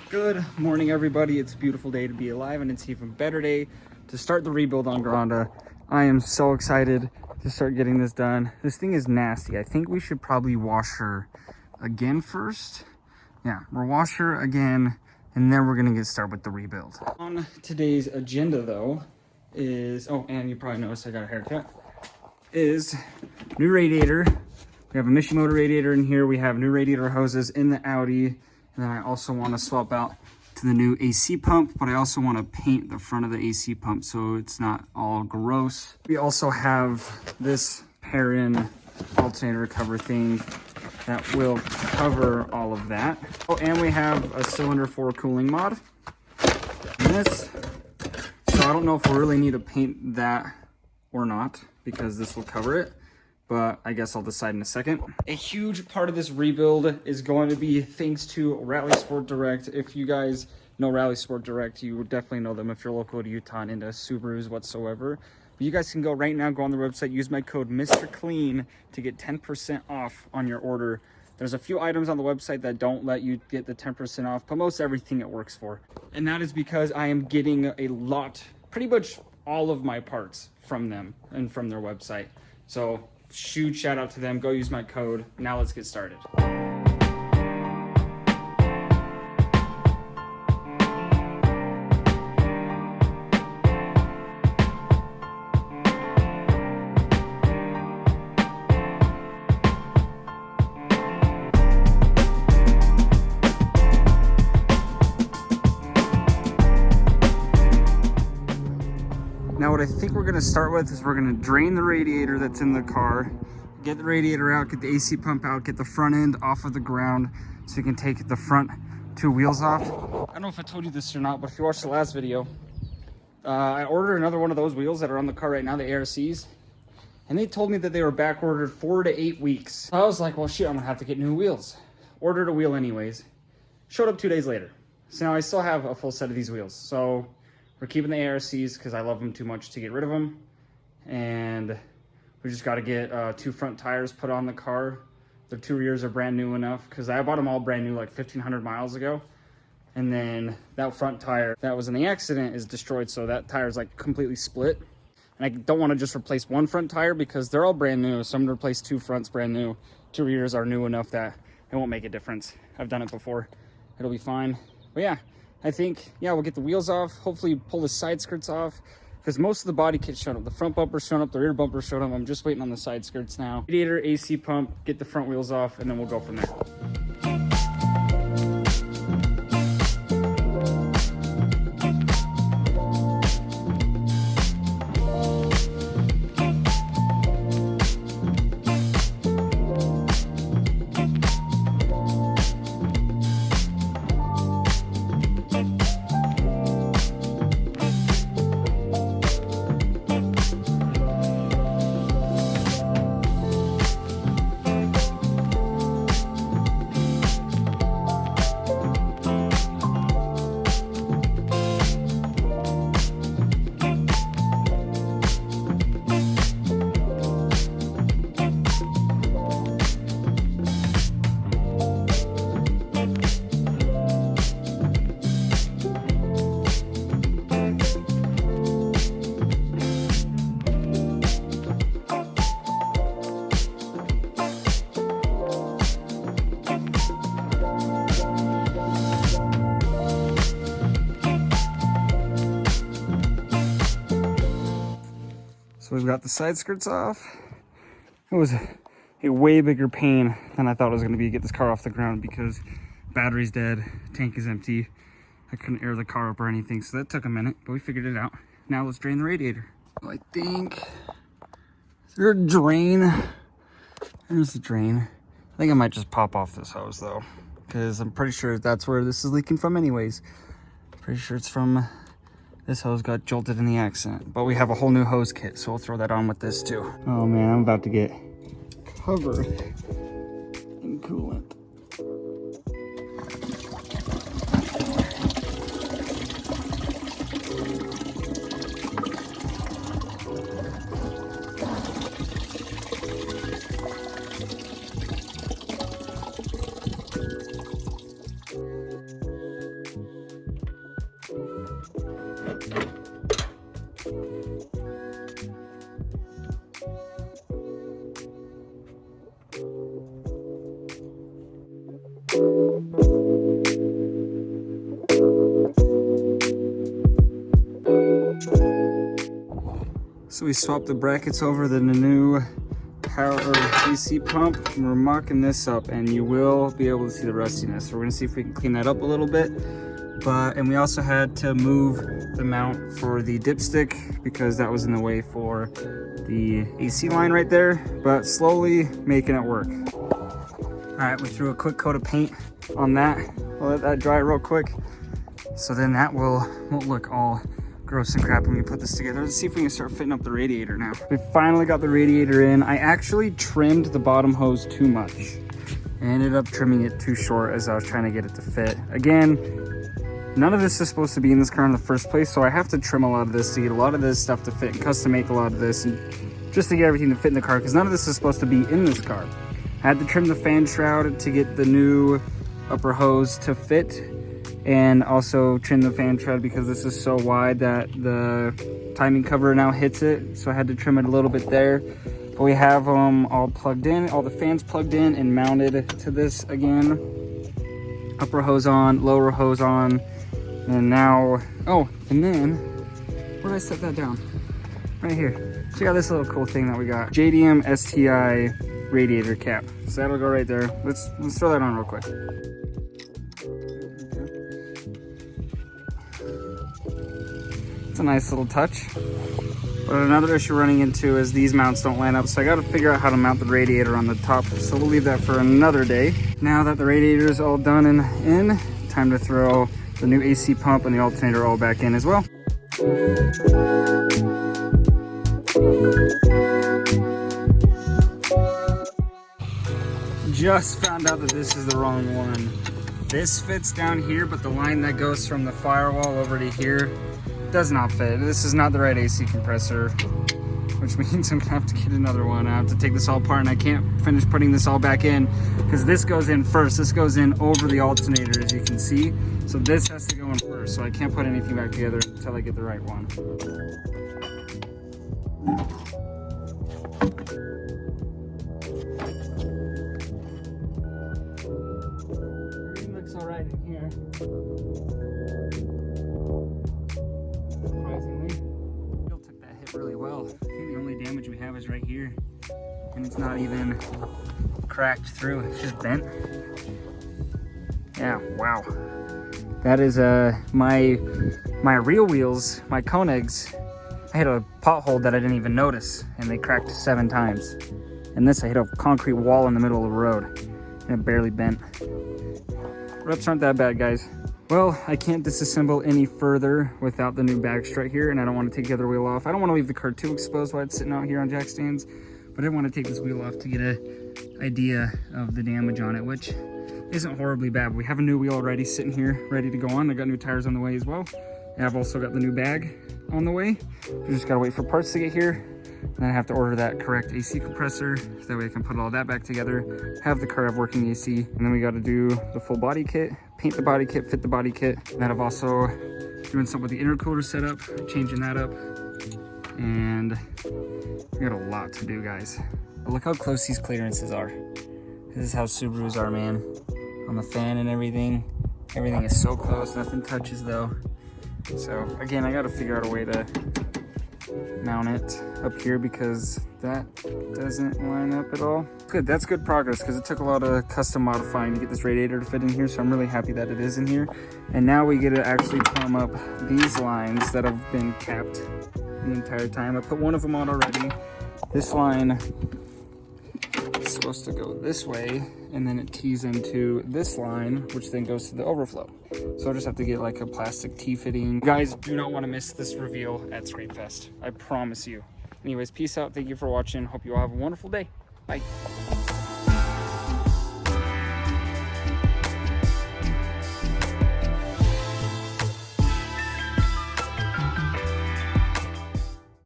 Good morning, everybody. It's a beautiful day to be alive, and it's an even better day to start the rebuild on Granda. I am so excited to start getting this done. This thing is nasty. I think we should probably wash her again first. Yeah, we'll wash her again, and then we're gonna get started with the rebuild. On today's agenda, though, is, oh, and you probably noticed I got a haircut, is new radiator. We have a Mishimoto radiator in here. We have new radiator hoses in the Audi. And then I also want to swap out to the new AC pump, but I also want to paint the front of the AC pump so it's not all gross. We also have this pair-in alternator cover thing that will cover all of that. Oh, and we have a cylinder for cooling mod. And this, so I don't know if we really need to paint that or not because this will cover it, but I guess I'll decide in a second. A huge part of this rebuild is going to be thanks to Rally Sport Direct. If you guys know Rally Sport Direct, you would definitely know them if you're local to Utah and into Subarus whatsoever. But you guys can go right now, go on the website, use my code Mr. Clean to get 10% off on your order. There's a few items on the website that don't let you get the 10% off, but most everything it works for. And that is because I am getting a lot, pretty much all of my parts from them and from their website. So huge shout out to them. Go use my code. Now let's get started. Now what I think we're gonna start with is we're gonna drain the radiator that's in the car, get the radiator out, get the AC pump out, get the front end off of the ground so you can take the front two wheels off. I don't know if I told you this or not, but if you watched the last video, I ordered another one of those wheels that are on the car right now, the ARCs, and they told me that they were back ordered 4 to 8 weeks. I was like, well shit, I'm gonna have to get new wheels. Ordered a wheel anyways. Showed up 2 days later. So now I still have a full set of these wheels. So we're keeping the ARCs because I love them too much to get rid of them. And we just got to get 2 front tires put on the car. The 2 rears are brand new enough because I bought them all brand new like 1,500 miles ago. And then that front tire that was in the accident is destroyed. So that tire is like completely split. And I don't want to just replace one front tire because they're all brand new. So I'm going to replace 2 fronts brand new. 2 rears are new enough that it won't make a difference. I've done it before. It'll be fine. But yeah. I think, yeah, we'll get the wheels off, hopefully pull the side skirts off, because most of the body kit's shown up. The front bumper's shown up, the rear bumper's shown up. I'm just waiting on the side skirts now. Radiator, AC pump, get the front wheels off, and then we'll go from there. So we've got the side skirts off. It was a way bigger pain than I thought it was going to be to get this car off the ground because battery's dead, tank is empty. I couldn't air the car up or anything, so that took a minute, but we figured it out. Now let's drain the radiator. So I think, is there a drain? There's the drain. I think I might just pop off this hose though, because I'm pretty sure that's where this is leaking from anyways. Pretty sure it's from this hose got jolted in the accident, but we have a whole new hose kit, so we'll throw that on with this too. Oh man, I'm about to get covered in coolant. So we swapped the brackets over the new power or AC pump. And we're mocking this up, and you will be able to see the rustiness. So we're gonna see if we can clean that up a little bit. And we also had to move the mount for the dipstick because that was in the way for the AC line right there, but slowly making it work. All right, we threw a quick coat of paint on that. We'll let that dry real quick. So then that won't look all gross and crap when we put this together. Let's see if we can start fitting up the radiator now. We finally got the radiator in. I actually trimmed the bottom hose too much. I ended up trimming it too short as I was trying to get it to fit. Again, none of this is supposed to be in this car in the first place, so I have to trim a lot of this to get a lot of this stuff to fit and custom make a lot of this and just to get everything to fit in the car, because none of this is supposed to be in this car. I had to trim the fan shroud to get the new upper hose to fit, and also trim the fan shroud because this is so wide that the timing cover now hits it, so I had to trim it a little bit there. But we have them all plugged in, all the fans plugged in and mounted to this again. Upper hose on, lower hose on, and now, oh, and then, where did I set that down? Right here. Check out this little cool thing that we got. JDM STI radiator cap. So that'll go right there. Let's throw that on real quick. It's a nice little touch. But another issue running into is these mounts don't line up, so I got to figure out how to mount the radiator on the top. So we'll leave that for another day. Now that the radiator is all done and in, time to throw the new AC pump and the alternator all back in as well. Just found out that this is the wrong one. This fits down here, but the line that goes from the firewall over to here does not fit. This is not the right AC compressor, which means I'm gonna have to get another one. I have to take this all apart, and I can't finish putting this all back in because this goes in first. This goes in over the alternator, as you can see. So this has to go in first, so I can't put anything back together until I get the right one. Everything looks all right in here. Surprisingly, Bill took that hit really well. I think the only damage we have is right here, and it's not even cracked through. It's just bent. Yeah, wow. That is my real wheels, my Koenigs. I hit a pothole that I didn't even notice, and they cracked 7 times. And this, I hit a concrete wall in the middle of the road, and it barely bent. Reps aren't that bad, guys. Well, I can't disassemble any further without the new bag strut here, and I don't want to take the other wheel off. I don't want to leave the car too exposed while it's sitting out here on jack stands, but I didn't want to take this wheel off to get an idea of the damage on it, which isn't horribly bad. We have a new wheel already sitting here ready to go on. I got new tires on the way as well, and I've also got the new bag on the way. We just gotta wait for parts to get here, and then I have to order that correct AC compressor so that way I can put all that back together, have the car have working AC, and then we got to do the full body kit, paint the body kit, fit the body kit. And then I've also doing something with the intercooler setup, changing that up, and we got a lot to do, guys. But look how close these clearances are. This is how Subarus are, man. On the fan and everything is so close. Nothing touches though. So again, I got to figure out a way to mount it up here because that doesn't line up at all. Good, that's good progress because it took a lot of custom modifying to get this radiator to fit in here, so I'm really happy that it is in here. And now we get to actually plumb up these lines that have been capped the entire time. I put one of them on already. This line is supposed to go this way, and then it tees into this line, which then goes to the overflow. So I'll just have to get like a plastic T-fitting. You guys do not want to miss this reveal at Scrapefest. I promise you. Anyways, peace out. Thank you for watching. Hope you all have a wonderful day. Bye.